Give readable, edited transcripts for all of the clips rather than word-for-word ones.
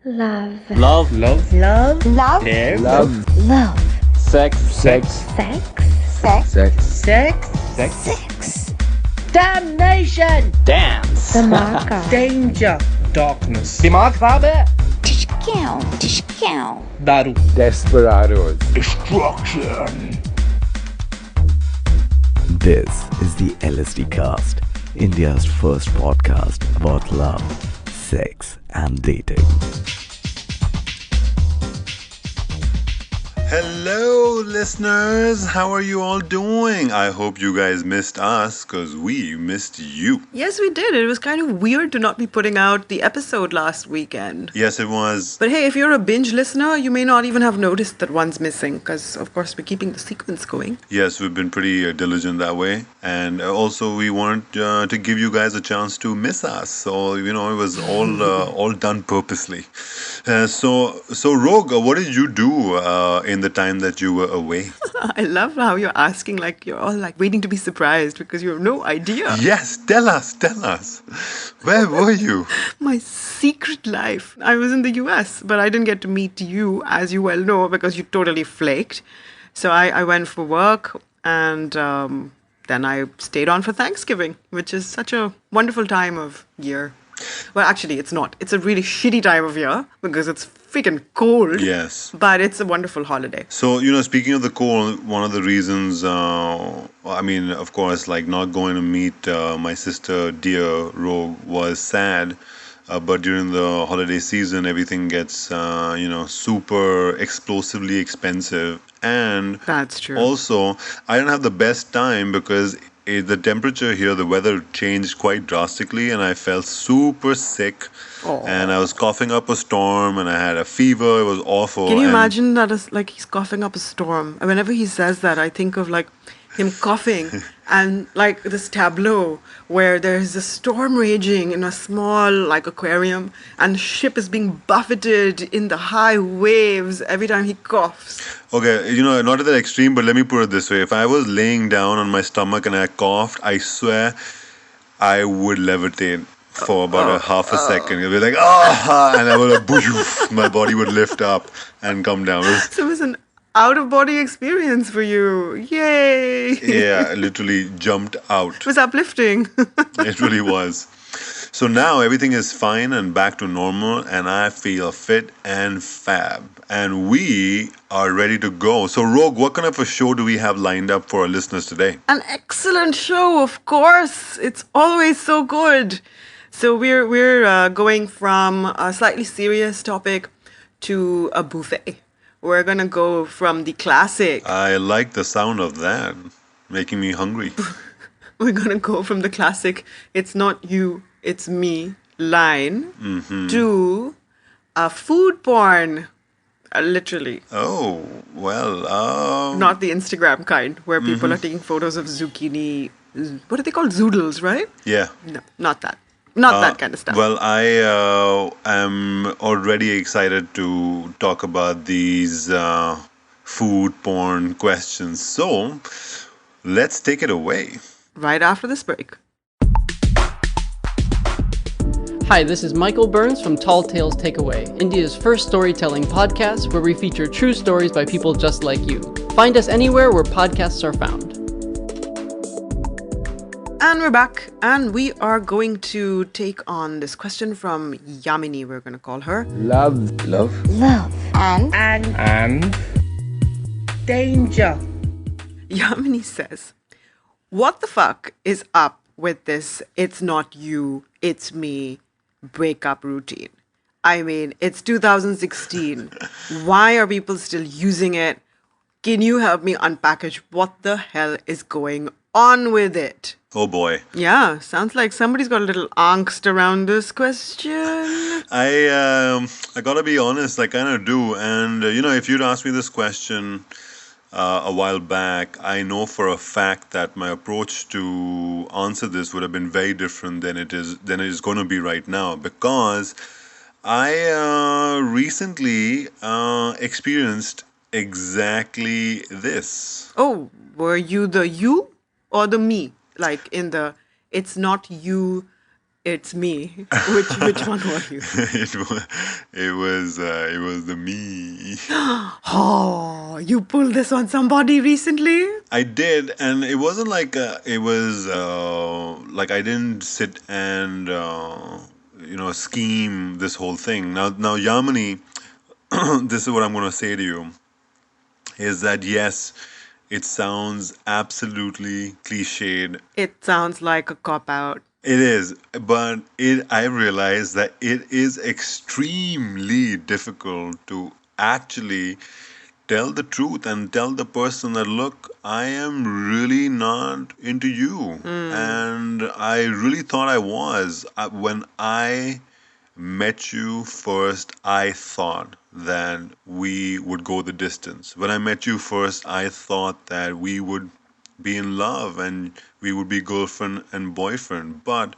Love. Love. Love. Love. Love. Care. Love. Love. Sex. Sex. Sex. Sex. Sex. Sex. Sex. Sex. Damnation. Dance. Dhamaka. Danger. Darkness. दिमाग खराब है. Tishkow. Daru. Desperados. Destruction. This is the LSDcast, India's first podcast about love, sex, and dating. Hello, listeners. How are you all doing? I hope you guys missed us because we missed you. Yes, we did. It was kind of weird to not be putting out the episode last weekend. Yes, it was. But hey, if you're a binge listener, you may not even have noticed that one's missing because, of course, we're keeping the sequence going. Yes, we've been pretty diligent that way. And also, we wanted to give you guys a chance to miss us. So, it was all done purposely. So Rogue, what did you do in the time that you were away? I love how you're asking like you're all like waiting to be surprised because you have no idea. Yes, tell us. Where were you? My secret life. I was in the US, but I didn't get to meet you, as you well know, because you totally flaked. So I went for work and then I stayed on for Thanksgiving, which is such a wonderful time of year. Well, actually, it's not. It's a really shitty time of year because it's freaking cold. Yes. But it's a wonderful holiday. So, speaking of the cold, one of the reasons, of course, like not going to meet my sister, dear Rogue, was sad. But during the holiday season, everything gets, super explosively expensive. And that's true. Also, I didn't have the best time because the temperature here, the weather changed quite drastically, and I felt super sick. Aww. And I was coughing up a storm, and I had a fever. It was awful. Can you imagine that as like he's coughing up a storm? And whenever he says that, I think of like him coughing and like this tableau where there's a storm raging in a small like aquarium and the ship is being buffeted in the high waves every time he coughs. Okay, not to that extreme, but let me put it this way. If I was laying down on my stomach and I coughed, I swear I would levitate for about a half a second. It would be like, and I would my body would lift up and come down. So it was an out-of-body experience for you. Yay! Yeah, I literally jumped out. It was uplifting. It really was. So now everything is fine and back to normal, and I feel fit and fab. And we are ready to go. So, Rogue, what kind of a show do we have lined up for our listeners today? An excellent show, of course. It's always so good. So we're going from a slightly serious topic to a buffet. We're going to go from the classic. I like the sound of that, making me hungry. We're going to go from the classic, it's not you, it's me line to a food porn, literally. Oh, well. Not the Instagram kind where people are taking photos of zucchini. What are they called? Zoodles, right? Yeah. No, not that. Not that kind of stuff. Well, I am already excited to talk about these food porn questions. So, let's take it away. Right after this break. Hi, this is Michael Burns from Tall Tales Takeaway, India's first storytelling podcast where we feature true stories by people just like you. Find us anywhere where podcasts are found. And we're back, and we are going to take on this question from Yamini, we're going to call her. Love. Love. Love. And. Danger. Yamini says, what the fuck is up with this it's not you, it's me breakup routine? I mean, it's 2016. Why are people still using it? Can you help me unpackage what the hell is going on with it? Oh boy. Yeah, sounds like somebody's got a little angst around this question. I gotta be honest, I kind of do. And, if you'd asked me this question a while back, I know for a fact that my approach to answer this would have been very different than it is going to be right now, because I recently experienced exactly this. Oh, were you the you or the me? Like in the, it's not you, it's me. Which one were you? It was the me. Oh, you pulled this on somebody recently? I did, and it wasn't like it was like I didn't sit and scheme this whole thing. Now, Yamini, this is what I'm going to say to you: is that yes, it sounds absolutely cliched. It sounds like a cop out. It is, but I realize that it is extremely difficult to actually tell the truth and tell the person that, look, I am really not into you. And I really thought I was. When I met you first, I thought that we would go the distance. When I met you first, I thought that we would be in love and we would be girlfriend and boyfriend. But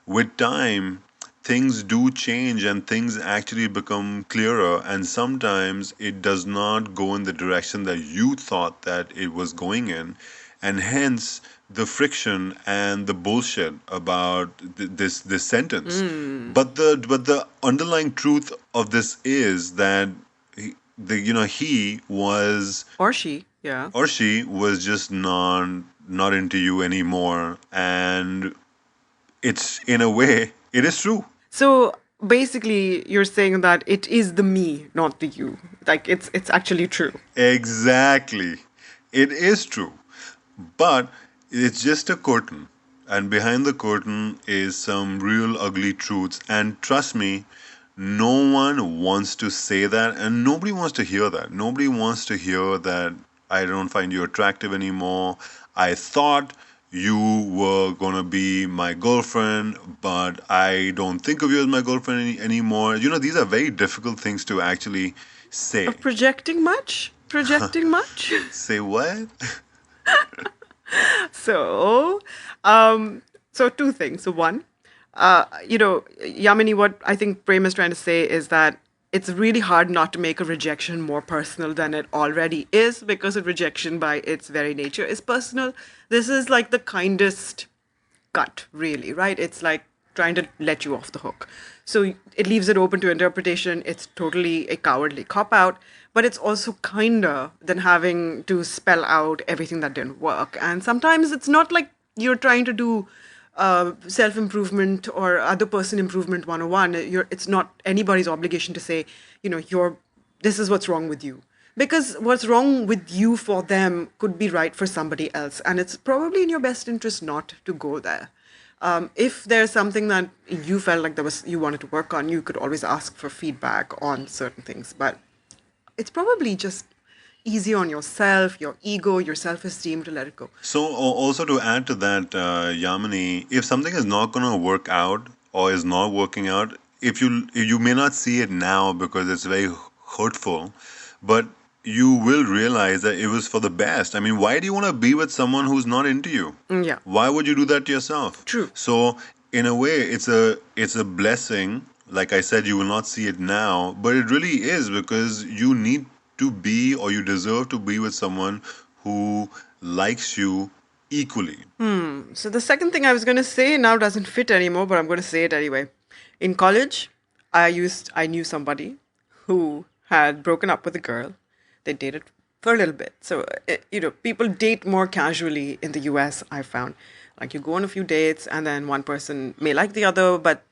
with time, things do change and things actually become clearer, and sometimes it does not go in the direction that you thought that it was going in, and hence the friction and the bullshit about this sentence. But the underlying truth of this is that he was, Or she, yeah. or she was just not into you anymore, and it's, in a way, it is true. So basically, you're saying that it is the me, not the you. Like it's actually true. Exactly. It is true. But it's just a curtain. And behind the curtain is some real ugly truths. And trust me, no one wants to say that, and nobody wants to hear that. Nobody wants to hear that I don't find you attractive anymore. I thought you were going to be my girlfriend, but I don't think of you as my girlfriend anymore. These are very difficult things to actually say. Projecting much? Projecting much? Say what? So, so two things. So one, Yamini, what I think Prem is trying to say is that it's really hard not to make a rejection more personal than it already is, because a rejection by its very nature is personal. This is like the kindest cut, really, right? It's like trying to let you off the hook. So it leaves it open to interpretation. It's totally a cowardly cop-out, but it's also kinder than having to spell out everything that didn't work. And sometimes it's not like you're trying to do self-improvement or other person improvement 101. It's not anybody's obligation to say, this is what's wrong with you. Because what's wrong with you for them could be right for somebody else. And it's probably in your best interest not to go there. If there's something that you felt like you wanted to work on, you could always ask for feedback on certain things. But it's probably just easy on yourself, your ego, your self-esteem to let it go. So also to add to that, Yamini, if something is not going to work out or is not working out, if you may not see it now because it's very hurtful, but you will realize that it was for the best. I mean, why do you want to be with someone who's not into you? Yeah. Why would you do that to yourself? True. So in a way, it's a blessing. Like I said, you will not see it now, but it really is, because you need to be, or you deserve to be, with someone who likes you equally. So the second thing I was going to say now doesn't fit anymore, but I'm going to say it anyway. In college, I knew somebody who had broken up with a girl. They dated for a little bit. So, people date more casually in the US, I found. Like, you go on a few dates and then one person may like the other, but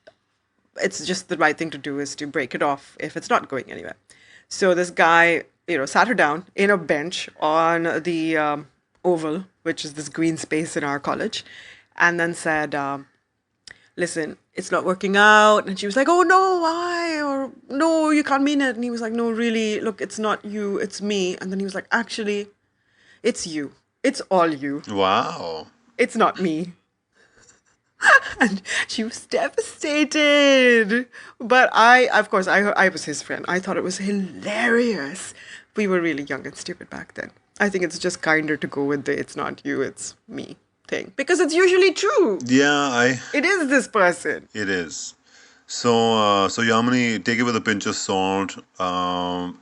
it's just the right thing to do is to break it off if it's not going anywhere. So this guy, sat her down in a bench on the Oval, which is this green space in our college, and then said, listen, it's not working out. And she was like, oh, no, why? Or, no, you can't mean it. And he was like, no, really, look, it's not you, it's me. And then he was like, actually, it's you. It's all you. Wow. It's not me. And she was devastated. But of course, I was his friend. I thought it was hilarious. We were really young and stupid back then. I think it's just kinder to go with the it's not you, it's me thing. Because it's usually true. Yeah, It is this person. It is. So Yamini, take it with a pinch of salt.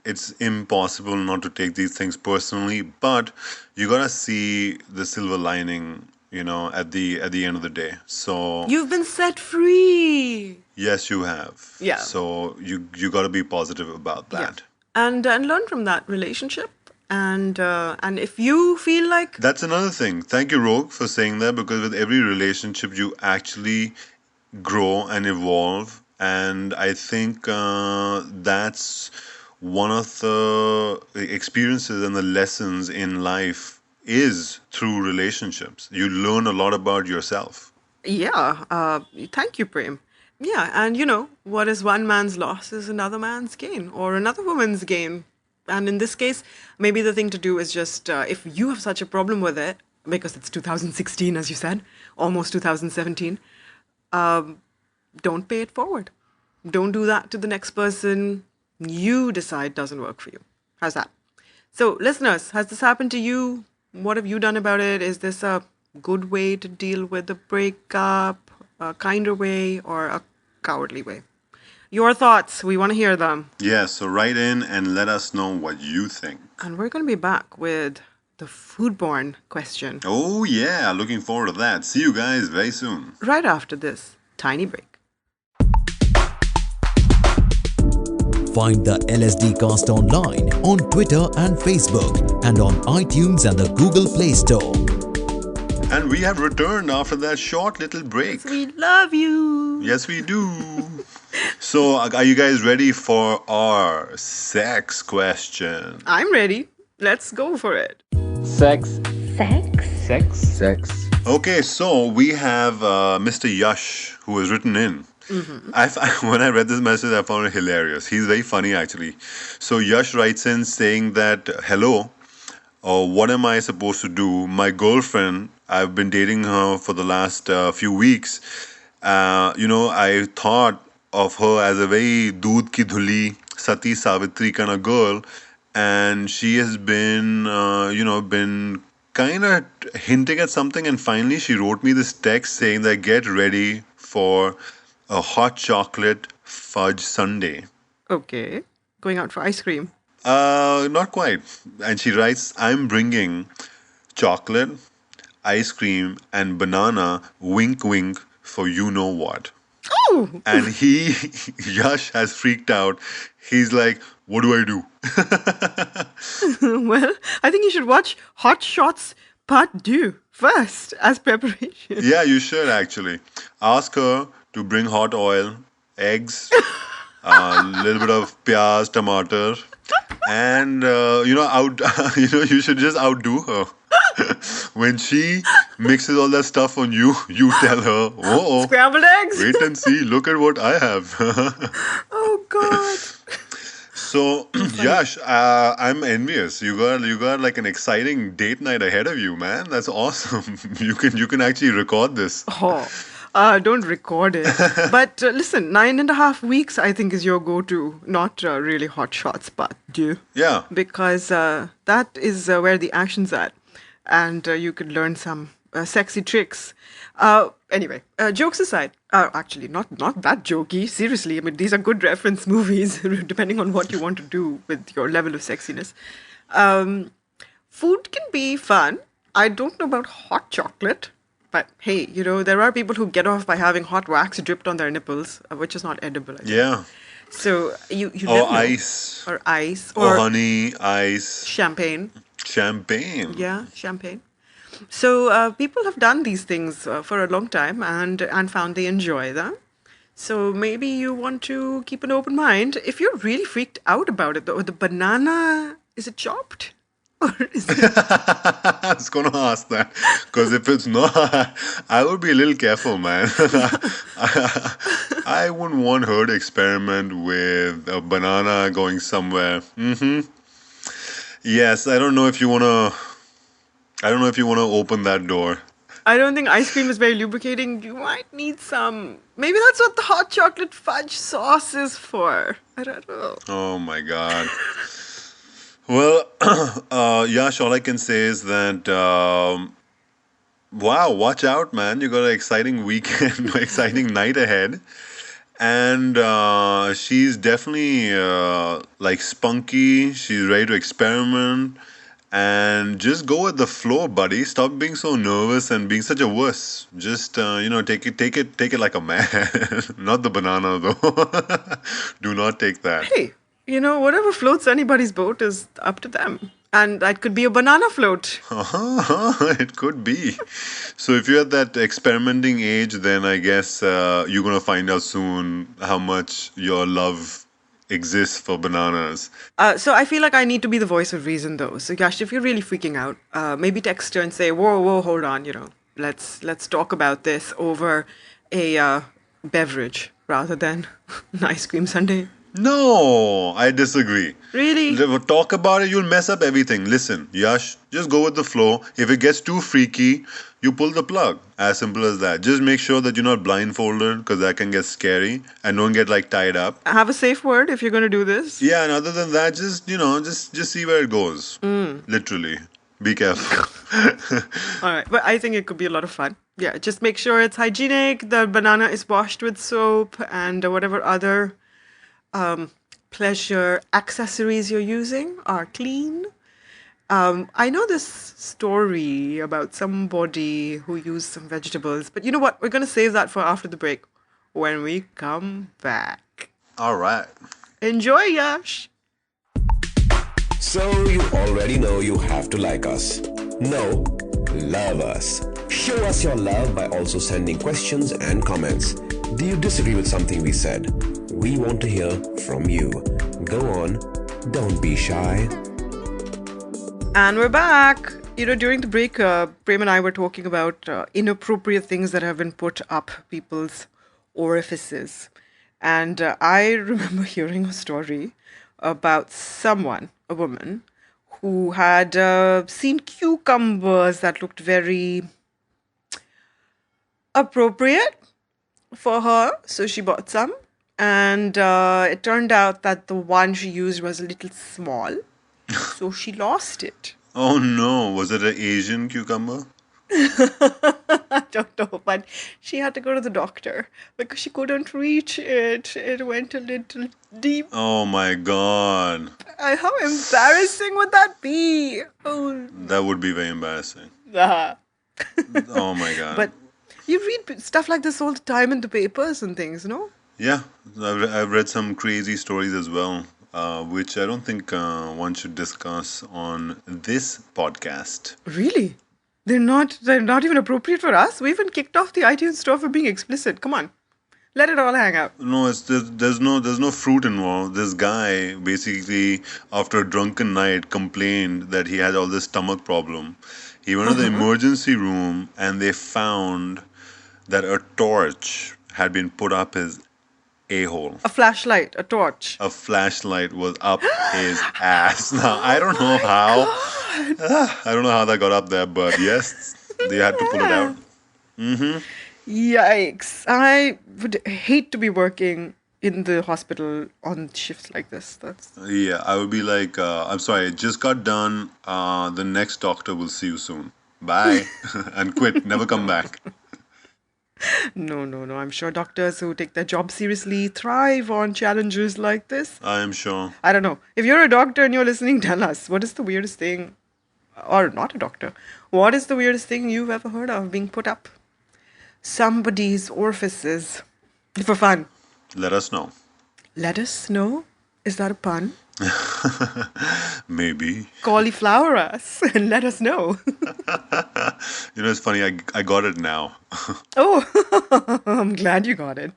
It's impossible not to take these things personally, but you gotta see the silver lining at the end of the day. So You've been set free. yes, you have. Yeah. So you got to be positive about that. And learn from that relationship. And if you feel like That's another thing. Thank you, Rogue, for saying that, because with every relationship, you actually grow and evolve. And I think that's one of the experiences and the lessons in life is through relationships. You learn a lot about yourself. thank you, Prem. Yeah, and what is one man's loss is another man's gain, or another woman's gain. And in this case, maybe the thing to do is just, if you have such a problem with it, because it's 2016, as you said, almost 2017, don't pay it forward. Don't do that to the next person you decide doesn't work for you. How's that? So, listeners, has this happened to you? What have you done about it? Is this a good way to deal with a breakup, a kinder way, or a cowardly way? Your thoughts, we want to hear them. Yeah, so write in and let us know what you think. And we're going to be back with the foodborne question Oh, yeah, looking forward to that. See you guys very soon. right after this tiny break. Find the LSDcast online on Twitter and Facebook and on iTunes and the Google Play Store. And we have returned after that short little break. We love you. Yes, we do. So, are you guys ready for our sex question? I'm ready. Let's go for it. Sex. Sex? Sex. Sex. Okay, so we have Mr. Yash who has written in. When I read this message, I found it hilarious. He's very funny, actually. So Yash writes in saying that, hello, what am I supposed to do? My girlfriend, I've been dating her for the last few weeks. I thought of her as a very doodh ki dhuli, Sati Savitri kind of girl. And she has been, been kind of hinting at something. And finally, she wrote me this text saying that get ready for a hot chocolate fudge sundae. Okay. Going out for ice cream. Not quite. And she writes, I'm bringing chocolate, ice cream, and banana, wink wink, for you know what. Oh! And Yash has freaked out. He's like, what do I do? Well, I think you should watch Hot Shots Part 2 first as preparation. Yeah, you should actually. Ask her to bring hot oil, eggs, a little bit of pyaz, tomato, and you should just outdo her. When she mixes all that stuff on you, you tell her, "Oh, Scrambled eggs? wait and see. Look at what I have." Oh, God. So, Yash, I'm envious. You got like an exciting date night ahead of you, man. That's awesome. You can actually record this. Oh, don't record it. But listen, 9.5 weeks, I think, is your go-to. Not really Hot Shots, but do. Yeah. Because that is where the action's at. And you could learn some sexy tricks. Anyway, jokes aside, actually, not that jokey. Seriously, I mean, these are good reference movies, depending on what you want to do with your level of sexiness. Food can be fun. I don't know about hot chocolate, but hey, there are people who get off by having hot wax dripped on their nipples, which is not edible. I guess. Yeah. So you Or never know. ice. Or ice. Or honey, ice, Champagne. champagne. Yeah, champagne. So people have done these things for a long time and found they enjoy them. So maybe you want to keep an open mind. If you're really freaked out about it, though, the banana, is it chopped? Or is it... I was going to ask that. Because if it's not, I would be a little careful, man. I wouldn't want her to experiment with a banana going somewhere. Yes, I don't know if you want to open that door. I don't think ice cream is very lubricating. You might need some... Maybe that's what the hot chocolate fudge sauce is for. I don't know. Oh my God. Well, Yash, all I can say is that, wow, watch out, man. You got an exciting weekend, exciting night ahead. And she's definitely like spunky. She's ready to experiment. and just go with the flow, buddy. Stop being so nervous and being such a wuss. Just take it like a man. Not the banana though. Do not take that. Hey, whatever floats anybody's boat is up to them. And that could be a banana float. It could be. So if you're at that experimenting age, then I guess you're going to find out soon how much your love exists for bananas. So I feel like I need to be the voice of reason, though. So Yash, if you're really freaking out, maybe text her and say, whoa, hold on, let's talk about this over a beverage rather than an ice cream sundae. No, I disagree. Really? Talk about it, you'll mess up everything. Listen, Yash, just go with the flow. If it gets too freaky, you pull the plug. As simple as that. Just make sure that you're not blindfolded, because that can get scary, and don't get tied up. Have a safe word if you're going to do this. Yeah, and other than that, just see where it goes. Literally. Be careful. All right, but I think it could be a lot of fun. Yeah, just make sure it's hygienic, the banana is washed with soap, and whatever other pleasure accessories you're using are clean. I know this story about somebody who used some vegetables, but you know what? We're going to save that for after the break when we come back. All right. Enjoy, Yash. So you already know you have to like us. No, love us. Show us your love by also sending questions and comments. Do you disagree with something we said? We want to hear from you. Go on, don't be shy. And we're back. During the break, Prem and I were talking about inappropriate things that have been put up people's orifices. And I remember hearing a story about a woman, who had seen cucumbers that looked very appropriate for her. So she bought some. And it turned out that the one she used was a little small. So she lost it. Oh no, was it an Asian cucumber? I don't know, but she had to go to the doctor because she couldn't reach it. It went a little deep. Oh my god. How embarrassing would that be? Oh. That would be very embarrassing. Oh my god. But you read stuff like this all the time in the papers and things, no? Yeah, I've read some crazy stories as well, which I don't think one should discuss on this podcast. Really? They're not even appropriate for us? We even kicked off the iTunes store for being explicit. Come on. Let it all hang out. No, there's no fruit involved. This guy basically, after a drunken night, complained that he had all this stomach problem. He went to the emergency room and they found that a torch had been put up his a-hole. A flashlight, a torch. A flashlight was up his ass. Now, I don't know how. I don't know how that got up there, but yes, they had to pull it out. Yikes. I would hate to be working in the hospital on shifts like this. Yeah, I would be like, I'm sorry, it just got done. The next doctor will see you soon. Bye. And quit. Never come back. No. I'm sure doctors who take their job seriously thrive on challenges like this. I am sure. I don't know. If you're a doctor and you're listening, tell us. What is the weirdest thing, or not a doctor, what is the weirdest thing you've ever heard of being put up somebody's orifices for fun? Let us know. Let us know? Is that a pun? Maybe. Cauliflower us and let us know. It's funny. I got it now. Oh, I'm glad you got it.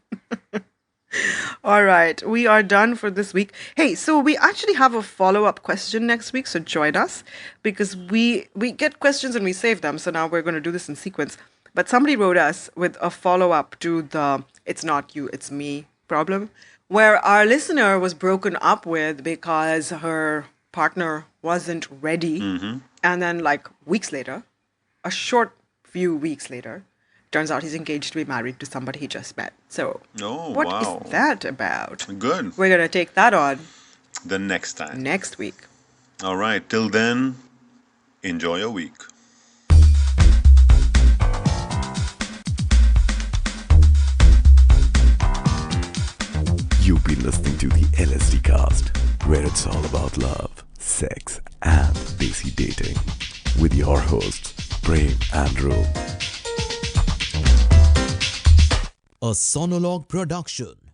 All right, we are done for this week. Hey, so we actually have a follow-up question next week, so join us because we get questions and we save them. So now we're going to do this in sequence. But somebody wrote us with a follow-up to the "it's not you, it's me" problem, where our listener was broken up with because her partner wasn't ready. And then weeks later, a short few weeks later, turns out he's engaged to be married to somebody he just met. So what is that about? Good. We're going to take that on the next time. Next week. All right. Till then, enjoy your week. You've been listening to the LSD cast, where it's all about love, sex, and Desi Dating with your hosts, Prem and Ro. A Sonologue production.